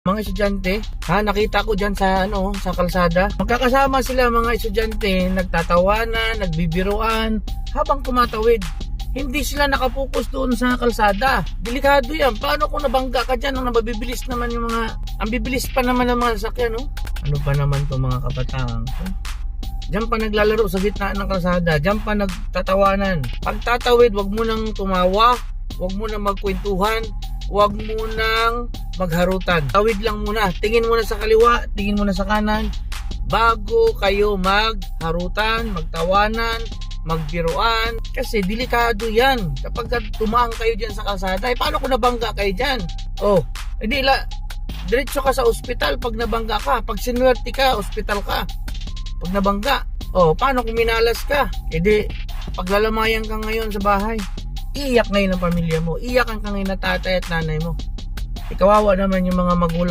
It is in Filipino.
Mga estudyante, nakita ko dyan sa kalsada. Magkakasama sila mga estudyante, nagtatawanan, nagbibiruan, habang tumatawid. Hindi sila nakapokus doon sa kalsada. Delikado yan. Paano kung nabangga ka dyan? Ang nababibilis naman yung mga, ang bibilis pa naman ng mga sasakyan, no? Ano pa naman to mga kabataan? Diyan pa naglalaro sa gitna ng kalsada. Diyan pa nagtatawanan. Pag tatawid, wag mo nang tumawa. Wag mo nang magkwentuhan. Wag mo nang magharutan. Tawid lang muna. Tingin muna sa kaliwa, tingin muna sa kanan bago kayo magharutan, magtawanan, magbiruan. Kasi delikado yan. Kapag tumaang kayo dyan sa kalsada, paano kung nabangga kayo dyan? Diretso ka sa ospital pag nabangga ka. Pag sinuwerte ka, ospital ka. Pag nabangga, paano kung minalas ka? Paglalamayan ka ngayon sa bahay, iyak ngayon ang pamilya mo, iyak ang ngayon na tatay at nanay mo. Kawawa naman yung mga magulang